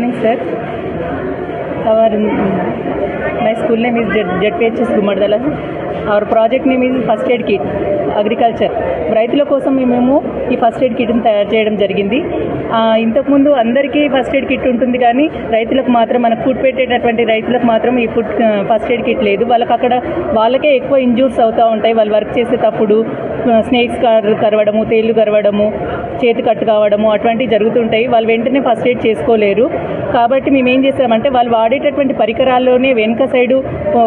Morning, sir. My school name is ZPHS Gumadala. Our project name is First Aid Kit, Agriculture. రైతుల కోసం మేము ఈ first aid కిట్ని తయారు చేయడం జరిగింది. ఇంతకుముందు అందరికీ ఫస్ట్ ఎయిడ్ కిట్ ఉంటుంది, కానీ రైతులకు మాత్రం మనకు ఫుడ్ పెట్టేటటువంటి రైతులకు మాత్రం ఈ ఫస్ట్ ఎయిడ్ కిట్ లేదు. వాళ్ళకే ఎక్కువ ఇంజూర్స్ అవుతూ ఉంటాయి. వాళ్ళు వర్క్ చేసేటప్పుడు స్నేక్స్ కరవడము, తేళ్లు కరవడము, చేతి కట్టు కావడము అటువంటివి జరుగుతుంటాయి. వాళ్ళు వెంటనే ఫస్ట్ ఎయిడ్ చేసుకోలేరు. కాబట్టి మేము ఏం చేసామంటే వాళ్ళు వాడేటటువంటి పరికరాల్లోనే వెనుక సైడు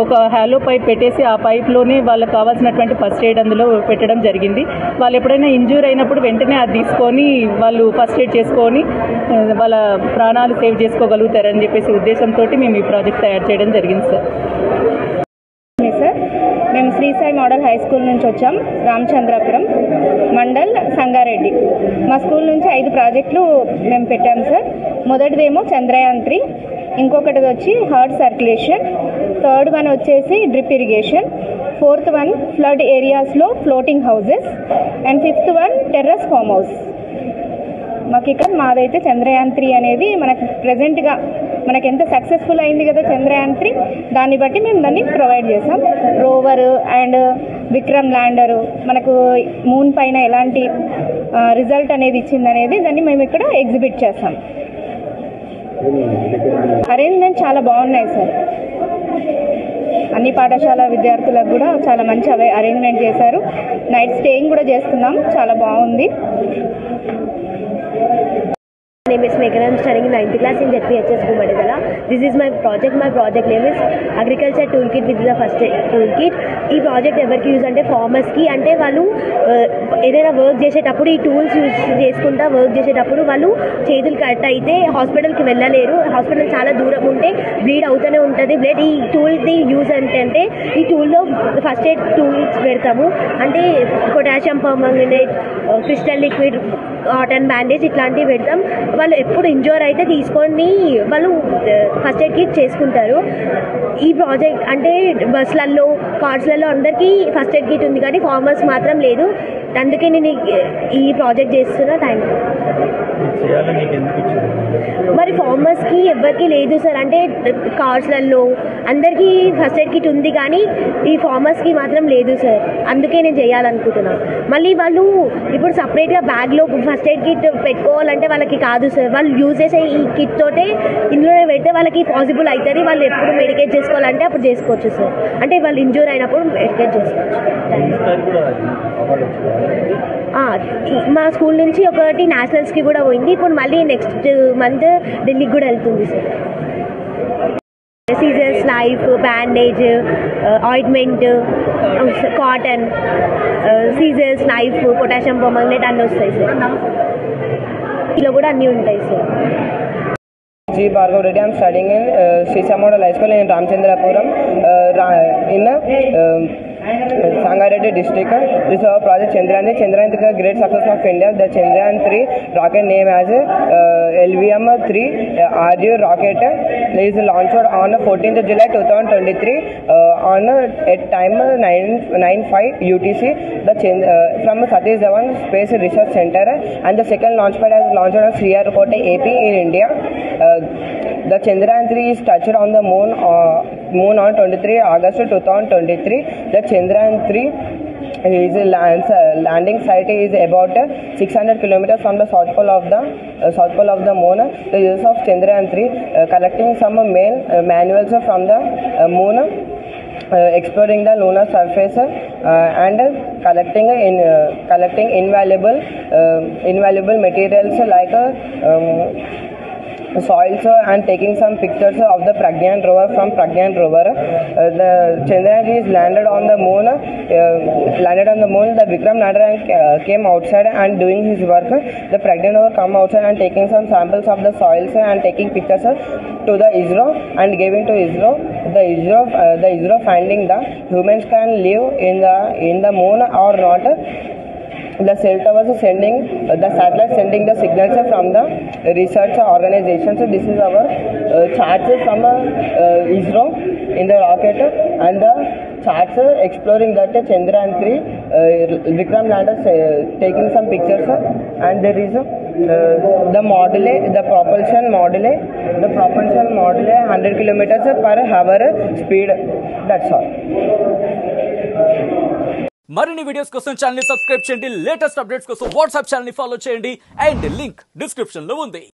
ఒక హాలో పైప్ పెట్టేసి ఆ పైప్లోనే వాళ్ళకి కావాల్సినటువంటి ఫస్ట్ ఎయిడ్ అందులో పెట్టడం జరిగింది. వాళ్ళు ఎప్పుడైనా ఇంజూర్ అయినప్పుడు వెంటనే అది తీసుకొని వాళ్ళు ఫస్ట్ ఎయిడ్ చేసుకొని వాళ్ళ ప్రాణాలు సేవ్ చేసుకోగలుగుతారని చెప్పేసి ఉద్దేశంతో మేము ఈ ప్రాజెక్ట్ తయారు చేయడం జరిగింది. సార్ మేము Shri Sai model high school నుంచి వచ్చాం, రామచంద్రాపురం మండల్ సంగారెడ్డి. మా స్కూల్ నుంచి 5 ప్రాజెక్టులు మేము పెట్టాం సార్. మొదటిదేమో చంద్రయాన్ 3, ఇంకొకటి వచ్చి హార్ట్ సర్క్యులేషన్, థర్డ్ వన్ వచ్చేసి drip irrigation, fourth one flood ఏరియాస్లో floating houses, and fifth one terrace farm house. మాకు ఇక్కడ మాదైతే చంద్రయాన్ 3 అనేది మనకు ప్రజెంట్గా మనకు ఎంత సక్సెస్ఫుల్ అయింది కదా చంద్రయాన్ 3, దాన్ని బట్టి మేము దాన్ని ప్రొవైడ్ చేసాం. రోవర్ అండ్ విక్రమ్ ల్యాండరు మనకు మూన్ పైన ఎలాంటి రిజల్ట్ అనేది ఇచ్చింది అనేది దాన్ని మేము ఇక్కడ ఎగ్జిబిట్ చేస్తాం. అరేంజ్మెంట్ చాలా బాగున్నాయి సార్. అన్ని పాఠశాల విద్యార్థులకు కూడా చాలా మంచి అరేంజ్మెంట్ చేశారు. నైట్ స్టేయింగ్ కూడా చేస్తున్నాం, చాలా బాగుంది. My name is Meghana. I am studying in 9th class in ZPHS Gumadala. This is my project. My project name is Agriculture Toolkit with the First Aid Toolkit. ఈ project ఎవరికి use అంటే ఫార్మర్స్కి. అంటే వాళ్ళు ఏదైనా వర్క్ చేసేటప్పుడు ఈ tools use చేసుకుంటా work చేసేటప్పుడు వాళ్ళు చేతులు కట్ అయితే హాస్పిటల్కి వెళ్ళలేరు. హాస్పిటల్ చాలా దూరం ఉంటే బ్లీడ్ అవుతూనే ఉంటుంది బ్లడ్. ఈ టూల్ది యూజ్ అంటే ఈ టూల్లో ఫస్ట్ ఎయిడ్ టూల్స్ పెడతాము. అంటే potassium permanganate, crystal liquid, cotton bandage ఇట్లాంటివి పెడతాం. వాళ్ళు ఎప్పుడు ఇంజూర్ అయితే తీసుకొని వాళ్ళు ఫస్ట్ ఎయిడ్ కిట్ చేసుకుంటారు. ఈ ప్రాజెక్ట్ అంటే బస్లలో, కార్స్లలో అందరికీ ఫస్ట్ ఎయిడ్ కిట్ ఉంది, కానీ ఫార్మర్స్ మాత్రం లేదు. అందుకే నేను ఈ ప్రాజెక్ట్ చేస్తున్నా. Thank you. మరి ఫార్మర్స్కి ఎవరికి లేదు సార్. అంటే కార్స్లలో అందరికీ ఫస్ట్ ఎయిడ్ కిట్ ఉంది, కానీ ఈ ఫార్మర్స్కి మాత్రం లేదు సార్. అందుకే నేను చేయాలనుకుంటున్నాను. మళ్ళీ వాళ్ళు ఇప్పుడు సపరేట్గా బ్యాగ్లో ఫస్ట్ ఎయిడ్ కిట్ పెట్టుకోవాలంటే వాళ్ళకి కాదు సార్. వాళ్ళు యూజ్ చేసే ఈ కిట్ తోటే ఇందులోనే పెడితే వాళ్ళకి పాసిబుల్ అవుతుంది. వాళ్ళు ఎప్పుడు మెడికేట్ చేసుకోవాలంటే అప్పుడు చేసుకోవచ్చు సార్. అంటే వాళ్ళు ఇంజూర్ అయినప్పుడు మెడికేట్ చేసుకోవచ్చు. మా స్కూల్ నుంచి ఒకటి నేషనల్స్కి కూడా పోయింది. ఇప్పుడు మళ్ళీ నెక్స్ట్ మంత్ ఢిల్లీకి కూడా వెళ్తుంది sir. Scissors, knife, bandage, ointment, cotton, scissors, knife, potassium permanganate అన్నీ వస్తాయి సార్. ఇలా కూడా అన్నీ ఉంటాయి sir. G. Bhargav Reddy. I am studying in Sri Sai Model High School in Ramchandrapuram in Sangareddy district. This is our project Chandrayaan 3. Chandrayaan 3 is a great success of India. The Chandrayaan 3 rocket name as LVM-3 RU rocket is launched on 14th July 2023 on at time 9:05 UTC from Satish Dhawan Space Research Center, and the second launch pad has launched on Sriharikota, AP in India. The Chandrayaan 3 is touched on the moon on 23 August 2023. The Chandrayaan 3 his landing site is about 600 kilometers from the south pole of the moon. The use of Chandrayaan 3 collecting some main manuals from the moon, exploring the lunar surface, and collecting invaluable materials like soils, and taking some pictures of the Pragyan rover from Pragyan rover. The Chandrayaan is landed on the moon. The Vikram lander came outside and doing his work. The Pragyan rover come outside and taking some samples of the soils and taking pictures to the ISRO and giving to ISRO. The ISRO finding the humans can live in the moon or not. The cell towers sending the satellite sending the signals from the research organizations. So this is our charts from ISRO in the rocket, and the charts exploring that Chandrayaan 3 Vikram lander taking some pictures, and there is the propulsion module 100 kilometers per hour speed. That's all. మరిన్ని videos కోసం channel ని subscribe చేయండి, latest updates కోసం WhatsApp channel ని follow చేయండి, and link description లో ఉంది.